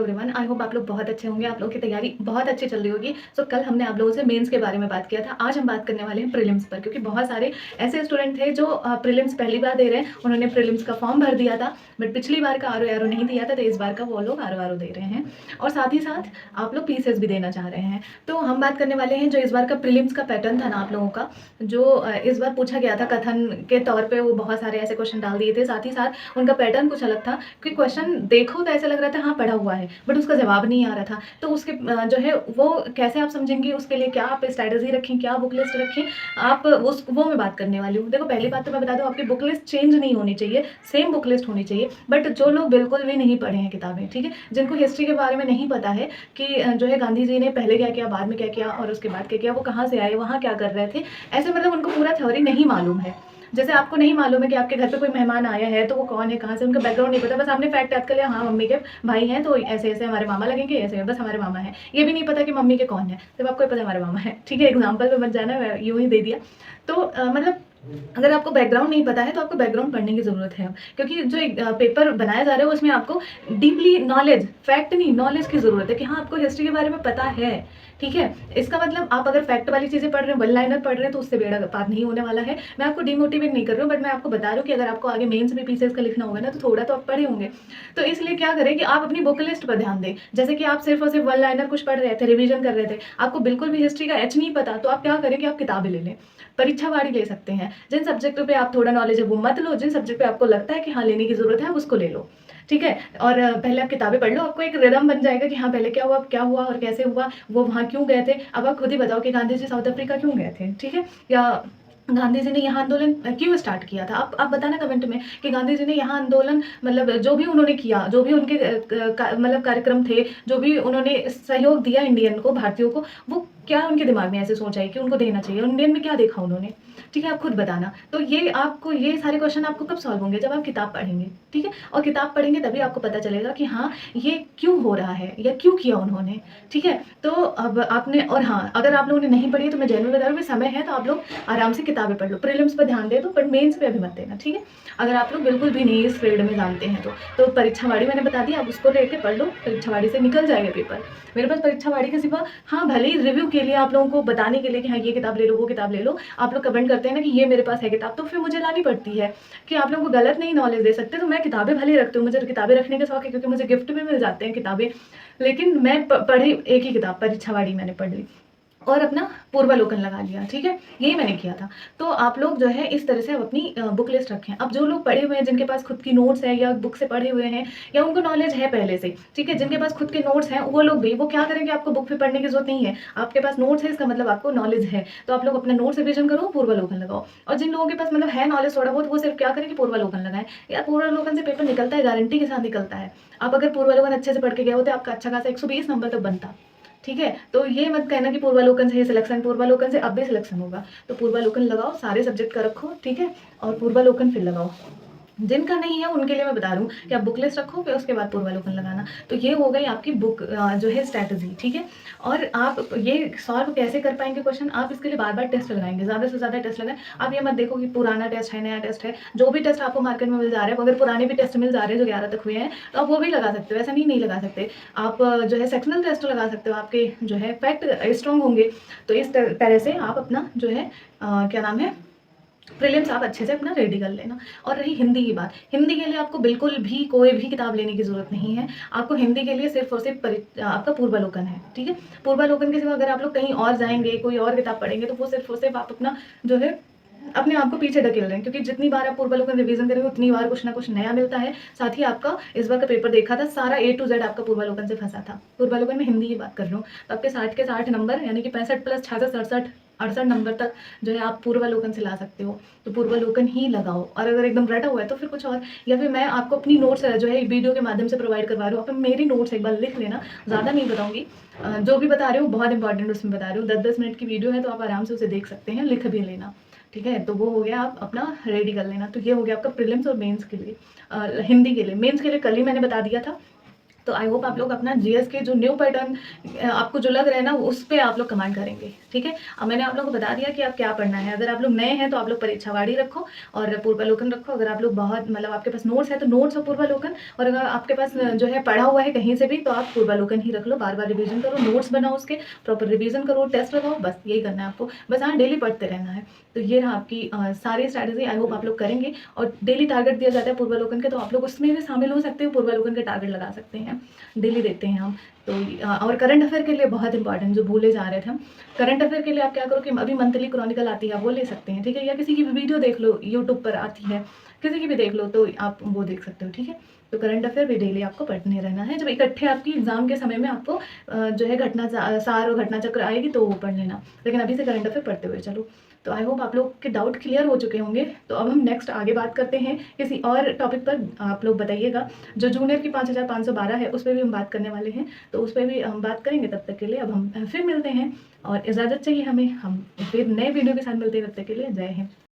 Everyone, I hope आप लोग बहुत अच्छे होंगे। आप लोगों की तैयारी बहुत अच्छी चल रही होगी। सो कल हमने आप लोगों से मेंस के बारे में बात किया था। आज हम बात करने वाले हैं प्रीलिम्स पर, क्योंकि बहुत सारे ऐसे स्टूडेंट थे जो प्रीलिम्स पहली बार दे रहे हैं। उन्होंने प्रीलिम्स का फॉर्म भर दिया था, बट पिछली बार का आर नहीं दिया था, तो इस बार का वो लोग आर दे रहे हैं। और साथ ही साथ आप लोग पीसीएस भी देना चाह रहे हैं। तो हम बात करने वाले हैं जो इस बार का प्रीलिम्स का पैटर्न था ना आप लोगों का, जो इस बार पूछा गया था कथन के तौर पे, वो बहुत सारे ऐसे क्वेश्चन डाल दिए थे। साथ ही साथ उनका पैटर्न कुछ अलग था, क्योंकि क्वेश्चन देखो तो ऐसा लग रहा था हाँ पढ़ा हुआ है, बट उसका जवाब नहीं आ रहा था। तो उसके जो है वो कैसे आप समझेंगे, उसके लिए क्या आप स्ट्रैटेजी रखें, क्या बुक लिस्ट रखें, आप उस वो मैं बात करने वाली हूँ। देखो, पहली बात तो मैं बता दूँ, आपकी बुक लिस्ट चेंज नहीं होनी चाहिए, सेम बुक लिस्ट होनी चाहिए। बट जो लोग बिल्कुल भी नहीं पढ़े हैं किताबें, ठीक है, जिनको हिस्ट्री के बारे में नहीं पता है कि जो है गांधी जी ने पहले क्या किया, बाद में क्या किया और उसके बाद क्या किया, वो कहाँ से आए, वहाँ क्या कर रहे थे, ऐसे मतलब उनको पूरा थ्योरी नहीं मालूम है। जैसे आपको नहीं मालूम है कि आपके घर पे कोई मेहमान आया है तो वो कौन है, कहाँ से, उनका बैकग्राउंड नहीं पता, बस आपने फैक्ट याद कर लिया, हाँ मम्मी के भाई हैं तो ऐसे ऐसे हमारे मामा लगेंगे, ऐसे बस हमारे मामा हैं। ये भी नहीं पता कि मम्मी के कौन है, सिर्फ आपको पता है हमारे मामा है, ठीक है। एग्जाम्पल पे मत जाना, यूँ ही दे दिया। तो मतलब अगर आपको बैकग्राउंड नहीं पता है तो आपको बैकग्राउंड पढ़ने की ज़रूरत है, क्योंकि जो एक पेपर बनाया जा रहा है उसमें आपको डीपली नॉलेज, फैक्ट नहीं नॉलेज की ज़रूरत है, कि हाँ आपको हिस्ट्री के बारे में पता है, ठीक है। इसका मतलब आप अगर फैक्ट वाली चीज़ें पढ़ रहे हैं, वन लाइनर पढ़ रहे हैं, तो उससे बेड़ा पार नहीं होने वाला है। मैं आपको डिमोटिवेट नहीं कर रही हूँ, बट मैं आपको बता रही हूँ कि अगर आपको आगे मेंस में पीसीएस का लिखना होगा ना, तो थोड़ा तो आप पढ़े होंगे। तो इसलिए क्या करें कि आप अपनी बुक लिस्ट पर ध्यान दें। जैसे कि आप सिर्फ और सिर्फ वन लाइनर कुछ पढ़ रहे थे, रिविजन कर रहे थे, आपको बिल्कुल भी हिस्ट्री का एच नहीं पता, तो आप क्या करें कि आप किताबें ले लें, परीक्षावाड़ी ले सकते हैं। जिन सब्जेक्टों पे आप थोड़ा नॉलेज है वो मत लो, जिन सब्जेक्ट पे आपको लगता है कि हाँ लेने की जरूरत है आप उसको ले लो, ठीक है। और पहले आप किताबें पढ़ लो, आपको एक रिदम बन जाएगा कि हाँ पहले क्या हुआ और कैसे हुआ, वो वहाँ क्यों गए थे। अब आप खुद ही बताओ कि गांधी जी साउथ अफ्रीका क्यों गए थे, ठीक है, या गांधी जी ने यहाँ आंदोलन क्यों स्टार्ट किया था। आप बताना कमेंट में कि गांधी जी ने यहाँ आंदोलन, मतलब जो भी उन्होंने किया, जो भी उनके मतलब कार्यक्रम थे, जो भी उन्होंने सहयोग दिया इंडियन को, भारतीयों को, वो क्या उनके दिमाग में ऐसे सोच आई कि उनको देना चाहिए, इंडियन में क्या देखा उन्होंने, ठीक है। आप खुद बताना। तो ये आपको, ये सारे क्वेश्चन आपको कब सॉल्व होंगे, जब आप किताब पढ़ेंगे, ठीक है। और किताब पढ़ेंगे तभी आपको पता चलेगा कि हाँ ये क्यों हो रहा है या क्यों किया उन्होंने, ठीक है। तो अब आपने, और हाँ अगर आप लोगों ने नहीं पढ़ी है तो मैं जेन्युइन बता रहा हूँ, समय है तो आप लोग आराम से किताबें पढ़ लो, प्रीलिम्स पर ध्यान दे दो, बट मेंस पे अभी मत देना, ठीक है। अगर आप लोग बिल्कुल भी नहीं इस फील्ड में जानते हैं तो परीक्षावाड़ी मैंने बता दी, आप उसको लेके पढ़ लो, परीक्षावाड़ी से निकल जाएगा पेपर। मेरे पास परीक्षावाड़ी के सिवा, हाँ भले ही रिव्यू के लिए आप लोगों को बताने के लिए कि हाँ ये किताब ले लो, वो किताब ले लो, आप लोग कमेंट करते हैं ना कि ये मेरे पास है किताब, तो फिर मुझे लानी पड़ती है कि आप लोगों को गलत नहीं नॉलेज दे सकते। तो मैं किताबें भले रखती हूँ, मुझे किताबें रखने का शौक है, क्योंकि मुझे गिफ्ट में मिल जाते हैं किताबें, लेकिन मैं पढ़ी एक ही किताब, परीक्षावाड़ी मैंने पढ़ ली और अपना पूर्वालोकन लगा लिया, ठीक है, यही मैंने किया था। तो आप लोग जो है इस तरह से अब अपनी बुक लिस्ट रखें। अब जो लोग पढ़े हुए हैं, जिनके पास खुद की नोट्स है या बुक से पढ़े हुए हैं या उनको नॉलेज है पहले से, ठीक है, जिनके पास खुद के नोट्स हैं, वो लोग भी वो क्या करेंगे, आपको बुक पे पढ़ने की जरूरत नहीं है, आपके पास नोट्स है, इसका मतलब आपको नॉलेज है, तो आप लोग अपना नोट्स रिविजन करो, पूर्वालोकन लगाओ। और जिन लोगों के पास मतलब है नॉलेज थोड़ा बहुत, वो सिर्फ क्या करें कि पूर्वालोकन लगाएं। यार पूर्वालोकन से पेपर निकलता है, गारंटी के साथ निकलता है। आप अगर पूर्वालोकन अच्छे से पढ़ के गए होते, आपका अच्छा खासा 120 नंबर तक बनता, ठीक है। तो ये मत कहना कि पूर्वालोकन से ही सिलेक्शन, पूर्वालोकन से अब भी सिलेक्शन होगा। तो पूर्वालोकन लगाओ, सारे सब्जेक्ट का रखो, ठीक है, और पूर्वालोकन फिर लगाओ। जिनका नहीं है उनके लिए मैं बता रही हूँ कि आप बुक लिस्ट रखो, फिर उसके बाद पूर्वालोकन लगाना। तो ये हो गई आपकी बुक जो है स्ट्रैटेजी, ठीक है। और आप ये सॉल्व कैसे कर पाएंगे क्वेश्चन, आप इसके लिए बार बार टेस्ट लगाएंगे, ज़्यादा से ज़्यादा टेस्ट लगाएं। आप ये मत देखो कि पुराना टेस्ट है नया टेस्ट है, जो भी टेस्ट आपको मार्केट में मिल जा रहे हैं, अगर पुराने भी टेस्ट मिल जा रहे हैं जो 11 तक हुए हैं, तो आप वो भी लगा सकते हो, ऐसा नहीं लगा सकते। आप जो है सेक्शनल टेस्ट लगा सकते हो, आपके जो है फैक्ट स्ट्रॉन्ग होंगे। तो इस तरह से आप अपना जो है क्या नाम है, प्रीलिम्स आप अच्छे से अपना रेडी कर लेना। और रही हिंदी की बात, हिंदी के लिए आपको बिल्कुल भी कोई भी किताब लेने की जरूरत नहीं है। आपको हिंदी के लिए सिर्फ और सिर्फ आपका पूर्वालोकन है, ठीक है। पूर्वालोकन के सिवा अगर आप लोग कहीं और जाएंगे, कोई और किताब पढ़ेंगे, तो वो सिर्फ और सिर्फ आप अपना जो है अपने आप को पीछे ढकेल रहे हैं, क्योंकि जितनी बार आप पूर्वालोकन रिवीजन करेंगे उतनी बार कुछ ना कुछ नया मिलता है। साथ ही आपका इस बार का पेपर देखा था, सारा A to Z आपका पूर्वालोकन से फंसा था। पूर्वालोकन में हिंदी की बात कर रही हूँ, तो आपके 60 के 60 नंबर, यानी कि 65 प्लस 66 67 68 नंबर तक जो है आप पूर्वालोकन से ला सकते हो। तो पूर्वालोकन ही लगाओ, और अगर एकदम रटा हुआ है तो फिर कुछ और, या फिर मैं आपको अपनी नोट्स जो है वीडियो के माध्यम से प्रोवाइड करवा रही हूँ, आप मेरी नोट्स एक बार लिख लेना, ज़्यादा नहीं बताऊंगी, जो भी बता रही हूँ बहुत इंपॉर्टेंट उसमें बता रही हूँ। 10-10 मिनट की वीडियो है, तो आप आराम से उसे देख सकते हैं, लिख भी लेना, ठीक है। तो वो हो गया, आप अपना रेडी कर लेना। तो ये हो गया आपका प्रीलिम्स और मेंस के लिए। हिंदी के लिए, मेंस के लिए कल ही मैंने बता दिया था, तो आई होप आप लोग अपना जीएस के जो न्यू पैटर्न आपको जो लग रहा है ना, उस पे आप लोग कमांड करेंगे, ठीक है। अब मैंने आप लोगों को बता दिया कि आप क्या पढ़ना है। अगर आप लोग नए हैं तो आप लोग परीक्षावाड़ी रखो और पूर्वालोकन रखो। अगर आप लोग बहुत मतलब आपके पास नोट्स है तो नोट्स और पूर्वालोकन, और अगर आपके पास जो है पढ़ा हुआ है कहीं से भी तो आप पूर्वालोकन ही रख लो। बार बार रिवीजन करो, नोट्स बनाओ, उसके प्रॉपर रिवीजन करो, टेस्ट लगाओ, बस यही करना है आपको। बस हाँ, डेली पढ़ते रहना है। तो ये रहा आपकी सारी स्ट्रैटेजी। आई होप आप लोग करेंगे। और डेली टारगेट दिया जाता है पूर्वालोकन के, तो आप लोग उसमें भी शामिल हो सकते हो, पूर्वालोकन के टारगेट लगा सकते हैं, डेली देते हैं हम। तो और करंट अफेयर के लिए बहुत इंपॉर्टेंट जो भूले जा रहे थे हम, करंट अफेयर के लिए आप क्या करो कि अभी मंथली क्रॉनिकल आती है, आप वो ले सकते हैं, ठीक है। या किसी की भी वीडियो देख लो, यूट्यूब पर आती है, किसी की भी देख लो तो आप वो देख सकते हो, ठीक है। तो करंट अफेयर भी डेली आपको पढ़ने रहना है। जब इकट्ठे आपकी एग्जाम के समय में आपको जो है घटना सार और घटना चक्र आएगी तो वो पढ़ लेना, लेकिन अभी से करंट अफेयर पढ़ते हुए चलो। तो आई होप आप लोग के डाउट क्लियर हो चुके होंगे। तो अब हम नेक्स्ट आगे बात करते हैं किसी और टॉपिक पर। आप लोग बताइएगा। जो जूनियर की 5512 है उस पर भी हम बात करने वाले हैं, तो उस पर भी हम बात करेंगे। तब तक के लिए अब हम फिर मिलते हैं और इजाज़त चाहिए हमें, हम फिर नए वीडियो के साथ मिलते हैं। तब तक के लिए जय हिंद।